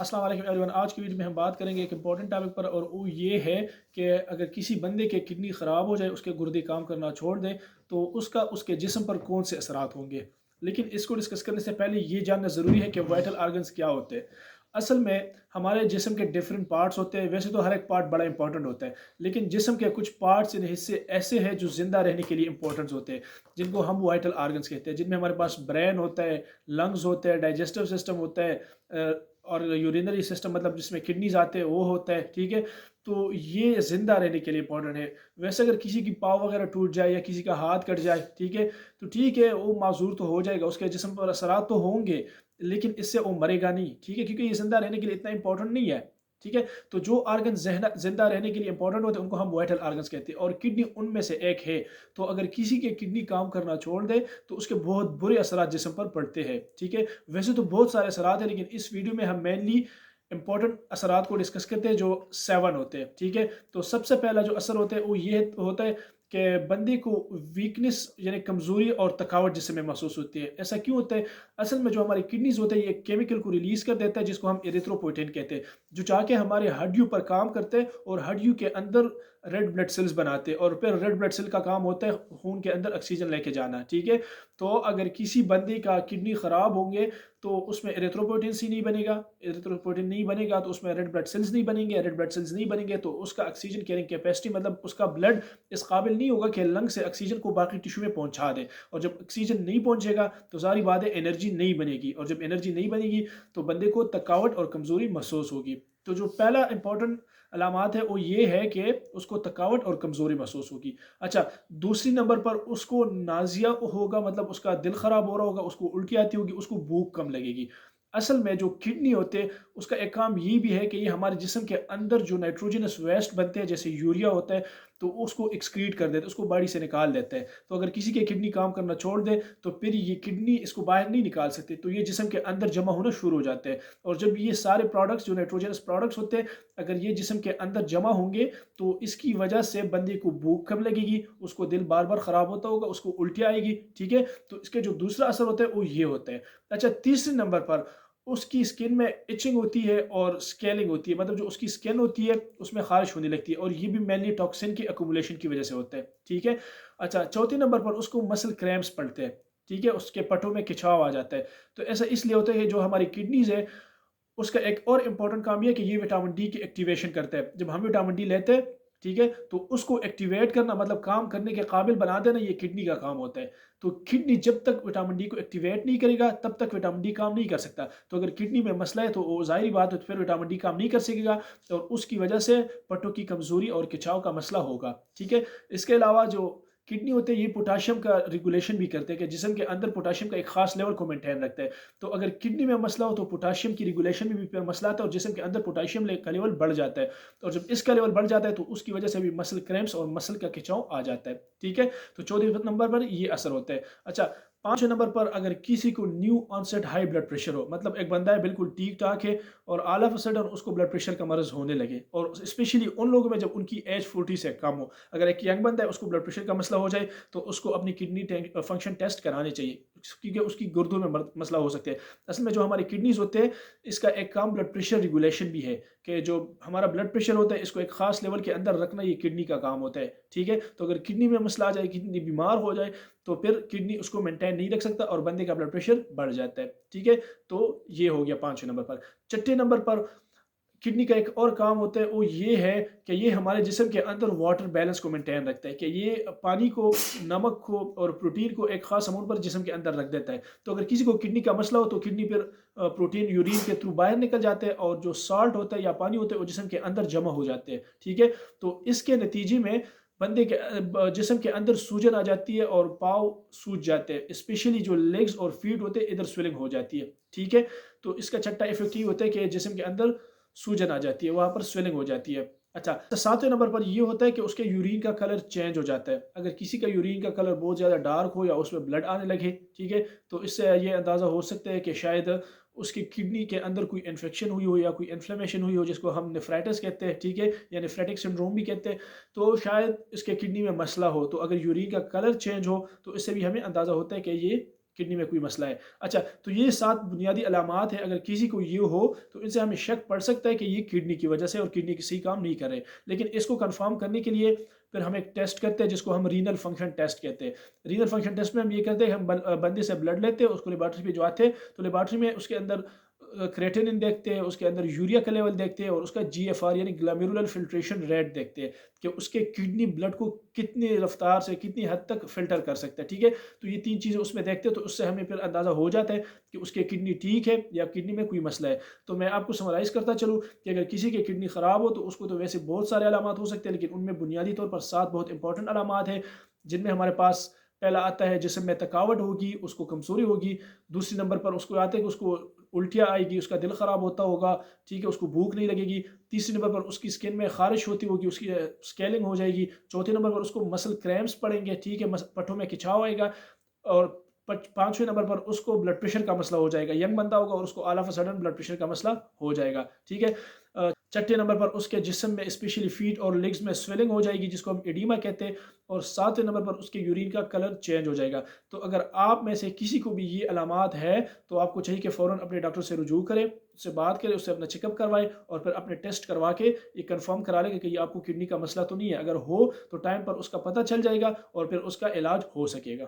अस्सलाम वालेकुम एवरीवन। आज की वीडियो में हम बात करेंगे एक इंपॉर्टेंट टॉपिक पर, और वो ये है कि अगर किसी बंदे के किडनी ख़राब हो जाए, उसके गुर्दे काम करना छोड़ दें, तो उसका उसके जिस्म पर कौन से असरात होंगे। लेकिन इसको डिस्कस करने से पहले ये जानना ज़रूरी है कि वाइटल आर्गन्स क्या होते हैं। असल में हमारे जिस्म के डिफरेंट पार्ट्स होते हैं। वैसे तो हर एक पार्ट बड़ा इंपॉर्टेंट होता है, लेकिन जिस्म के कुछ पार्ट्स यानी हिस्से ऐसे हैं जो ज़िंदा रहने के लिए इंपॉर्टेंट होते हैं, जिनको हम वाइटल आर्गन्स कहते हैं। जिनमें हमारे पास ब्रेन होता है, लंग्स होते हैं, डाइजेस्टिव सिस्टम होता है, और यूरिनरी सिस्टम मतलब जिसमें किडनीज आते हैं वो होता है। ठीक है, तो ये ज़िंदा रहने के लिए इंपॉर्टेंट है। वैसे अगर किसी की पाँव वगैरह टूट जाए या किसी का हाथ कट जाए, ठीक है, तो ठीक है, वो माजूर तो हो जाएगा, उसके जिस्म पर असरात तो होंगे, लेकिन इससे वो मरेगा नहीं। ठीक है, क्योंकि ये ज़िंदा रहने के लिए इतना इंपॉर्टेंट नहीं है। ठीक है, तो जो आर्गन ज़िंदा रहने के लिए इंपॉर्टेंट होते हैं उनको हम वाइटल आर्गन्स कहते हैं, और किडनी उनमें से एक है। तो अगर किसी की किडनी काम करना छोड़ दे, तो उसके बहुत बुरे असरात जिस्म पर पड़ते हैं। ठीक है, वैसे तो बहुत सारे असरात हैं, लेकिन इस वीडियो में हम मेनली इंपॉर्टेंट असरात को डिस्कस करते हैं, जो 7 होते हैं। ठीक है, तो सबसे पहला जो असर होता है वो ये होता है कि बंदे को वीकनेस यानी कमज़ोरी और थकावट जिस्म में महसूस होती है। ऐसा क्यों होता है? असल में जो हमारी किडनीज होते हैं, ये केमिकल को रिलीज़ कर देता है जिसको हम एरिथ्रोपोइटिन कहते हैं, जो जाके हमारे हड्डियों पर काम करते हैं और हड्डियों के अंदर रेड ब्लड सेल्स बनाते हैं, और फिर रेड ब्लड सेल का काम होता है खून के अंदर ऑक्सीजन लेके जाना। ठीक है, तो अगर किसी बंदे का किडनी ख़राब होंगे, तो उसमें एरिथ्रोपोइटिन सी नहीं बनेगा। एरिथ्रोपोइटिन नहीं बनेगा तो उसमें रेड ब्लड सेल्स नहीं बनेंगे। रेड ब्लड सेल्स नहीं बनेंगे तो उसका ऑक्सीजन कैरिंग कैपेसिटी मतलब उसका ब्लड इस काबिल नहीं होगा कि लंग से ऑक्सीजन को बाकी टिश्यू में पहुंचा दे। और जब ऑक्सीजन नहीं पहुंचेगा तो सारी बात है, एनर्जी नहीं बनेगी, और जब एनर्जी नहीं बनेगी तो बंदे को थकावट और कमज़ोरी महसूस होगी। तो जो पहला इंपॉर्टेंट अलामात है वो ये है कि उसको थकावट और कमज़ोरी महसूस होगी। अच्छा, दूसरी नंबर पर उसको नाज़िया होगा, मतलब उसका दिल ख़राब हो रहा होगा, उसको उल्टी आती होगी, उसको भूख कम लगेगी। असल में जो किडनी होते हैं उसका एक काम ये भी है कि ये हमारे जिस्म के अंदर जो नाइट्रोजनस वेस्ट बनते हैं, जैसे यूरिया होता है, तो उसको एक्सक्रीट कर देते हैं, उसको बॉडी से निकाल देते हैं। तो अगर किसी की किडनी काम करना छोड़ दे, तो फिर ये किडनी इसको बाहर नहीं निकाल सकती, तो ये जिस्म के अंदर जमा होना शुरू हो जाते हैं। और जब ये सारे प्रोडक्ट्स जो नाइट्रोजनस प्रोडक्ट्स होते हैं, अगर ये जिस्म के अंदर जमा होंगे, तो इसकी वजह से बंदे को भूख कम लगेगी, उसको दिल बार बार ख़राब होता होगा, उसको उल्टी आएगी। ठीक है, तो इसके जो दूसरा असर होता है वो ये होता है। अच्छा, तीसरे नंबर पर उसकी स्किन में इचिंग होती है और स्केलिंग होती है, मतलब जो उसकी स्किन होती है उसमें खारिश होने लगती है, और ये भी मेनली टॉक्सिन की अकुमुलेशन की वजह से होता है। ठीक है, अच्छा, चौथे नंबर पर उसको मसल क्रैम्प्स पड़ते हैं। ठीक है, उसके पटों में खिंचाव आ जाता है। तो ऐसा इसलिए होता है कि जो हमारी किडनीज है उसका एक और इम्पॉर्टेंट काम ये है कि ये विटामिन डी की एक्टिवेशन करता है। जब हम विटामिन डी लेते हैं, ठीक है, तो उसको एक्टिवेट करना मतलब काम करने के काबिल बना देना, ये किडनी का काम होता है। तो किडनी जब तक विटामिन डी को एक्टिवेट नहीं करेगा तब तक विटामिन डी काम नहीं कर सकता। तो अगर किडनी में मसला है तो वो ज़ाहिर बात है, तो फिर विटामिन डी काम नहीं कर सकेगा, और उसकी वजह से पट्टों की कमज़ोरी और खिंचाव का मसला होगा। ठीक है, इसके अलावा जो किडनी होते हैं ये पोटाशियम का रेगुलेशन भी करते हैं, कि जिस्म के अंदर पोटाशियम का एक खास लेवल को मेंटेन रखता है। तो अगर किडनी में मसला हो तो पोटाशियम की रेगुलेशन में भी फिर मसला आता है, और जिस्म के अंदर पोटाशियम का लेवल बढ़ जाता है। और जब इसका लेवल बढ़ जाता है तो उसकी वजह से भी मसल क्रैम्प्स और मसल का खिंचाव आ जाता है। ठीक है, तो 14वें नंबर पर ये असर होता है। अच्छा, 5वें नंबर पर अगर किसी को new onset high blood pressure हो, मतलब एक बंदा है बिल्कुल ठीक ठाक है और ऑल ऑफ अ सडन उसको ब्लड प्रेशर का मर्ज होने लगे, और स्पेशली उन लोगों में जब उनकी एज 40 से कम हो। अगर एक यंग बंदा है उसको ब्लड प्रेशर का मसला हो जाए, तो उसको अपनी किडनी फंक्शन टेस्ट कराने चाहिए, क्योंकि उसकी गुर्दों में मसला हो सकता है। असल में जो हमारी किडनीज होते हैं, इसका एक काम ब्लड प्रेशर रेगुलेशन भी है, कि जो हमारा ब्लड प्रेशर होता है इसको एक खास लेवल के अंदर रखना ये किडनी का काम होता है। ठीक है, तो अगर किडनी में मसला आ जाए, किडनी बीमार हो जाए, तो फिर किडनी उसको मेंटेन नहीं रख सकता और बंदे का ब्लड प्रेशर बढ़ जाता है। ठीक है, तो ये हो गया 5वें नंबर पर। छठे नंबर पर किडनी का एक और काम होता है, वो ये है कि ये हमारे जिस्म के अंदर वाटर बैलेंस को मेंटेन रखता है, कि ये पानी को, नमक को और प्रोटीन को एक खास अमाउंट पर जिस्म के अंदर रख देता है। तो अगर किसी को किडनी का मसला हो तो किडनी फिर प्रोटीन यूरिन के थ्रू बाहर निकल जाते हैं, और जो साल्ट होता है या पानी होता है वो जिस्म के अंदर जमा हो जाते हैं। ठीक है, तो इसके नतीजे में बंदे के जिस्म के अंदर सूजन आ जाती है और पाँव सूज जाते हैं, स्पेशली जो लेग्स और फीट होते हैं इधर स्वेलिंग हो जाती है। ठीक है, तो इसका छठा इफेक्ट ये होता है कि जिस्म के अंदर सूजन आ जाती है, वहाँ पर स्वेलिंग हो जाती है। अच्छा, तो 7वें नंबर पर ये होता है कि उसके यूरिन का कलर चेंज हो जाता है। अगर किसी का यूरिन का कलर बहुत ज़्यादा डार्क हो या उसमें ब्लड आने लगे, ठीक है, तो इससे ये अंदाज़ा हो सकता है कि शायद उसकी किडनी के अंदर कोई इन्फेक्शन हुई हो या कोई इन्फ्लेमेशन हुई हो, जिसको हम नेफ्राइटिस कहते हैं। ठीक है, या नेफ्रेटिक सिंड्रोम भी कहते हैं। तो शायद इसके किडनी में मसला हो, तो अगर यूरिन का कलर चेंज हो तो इससे भी हमें अंदाज़ा होता है कि ये کڈنی میں کوئی مسئلہ ہے۔ اچھا، تو یہ 7 بنیادی علامات ہیں، اگر کسی کو یہ ہو تو ان سے ہمیں شک پڑ سکتا ہے کہ یہ کڈنی کی وجہ سے اور کڈنی کسی کام نہیں کر رہے، لیکن اس کو کنفرم کرنے کے لیے پھر ہم ایک ٹیسٹ کرتے ہیں جس کو ہم رینل فنکشن ٹیسٹ کہتے ہیں۔ رینل فنکشن ٹیسٹ میں ہم یہ کرتے ہیں، ہم بندے سے بلڈ لیتے ہیں، اس کو لیبارٹری پہ جو آتے ہیں تو لیبارٹری میں اس کے اندر کریٹنن دیکھتے ہیں، اس کے اندر یوریا کا لیول دیکھتے ہیں اور اس کا جی ایف آر یعنی گلامرولر فلٹریشن ریٹ دیکھتے ہیں کہ اس کے کڈنی بلڈ کو کتنی رفتار سے کتنی حد تک فلٹر کر سکتا ہے، ٹھیک ہے۔ تو یہ 3 چیزیں اس میں دیکھتے ہیں، تو اس سے ہمیں پھر اندازہ ہو جاتا ہے کہ اس کے کڈنی ٹھیک ہے یا کڈنی میں کوئی مسئلہ ہے۔ تو میں آپ کو سمرائز کرتا چلوں کہ اگر کسی کے کڈنی خراب ہو تو اس کو تو ویسے بہت سارے علامات ہو سکتے ہیں، لیکن ان میں بنیادی طور پر 7 بہت امپورٹنٹ علامات ہیں، جن میں ہمارے پاس پہلا آتا ہے جسم میں تھکاوٹ ہوگی، اس کو کمزوری ہوگی۔ دوسری نمبر پر اس کو آتا ہے کہ اس کو الٹیاں آئے گی، اس کا دل خراب ہوتا ہوگا، ٹھیک ہے، اس کو بھوک نہیں لگے گی۔ تیسری نمبر پر اس کی سکن میں خارش ہوتی ہوگی، اس کی اسکیلنگ ہو جائے گی۔ چوتھے نمبر پر اس کو مسل کریمپس پڑیں گے، ٹھیک ہے، پٹھوں میں کھچاؤ آئے گا۔ اور 5ویں نمبر پر اس کو بلڈ پریشر کا مسئلہ ہو جائے گا، ینگ بندہ ہوگا اور اس کو all of a sudden blood pressure کا مسئلہ ہو جائے گا، ٹھیک ہے۔ چھٹے نمبر پر اس کے جسم میں اسپیشلی فیٹ اور لیگز میں سویلنگ ہو جائے گی جس کو ہم ایڈیما کہتے ہیں۔ اور 7ویں نمبر پر اس کے یورین کا کلر چینج ہو جائے گا۔ تو اگر آپ میں سے کسی کو بھی یہ علامات ہے تو آپ کو چاہیے کہ فوراً اپنے ڈاکٹر سے رجوع کریں، اس سے بات کریں، اس سے اپنا چیک اپ کروائیں اور پھر اپنے ٹیسٹ کروا کے یہ کنفرم کرا لیں کہ یہ آپ کو کڈنی کا مسئلہ تو نہیں ہے۔ اگر ہو تو ٹائم پر اس کا پتہ چل جائے گا اور پھر اس کا علاج ہو سکے گا۔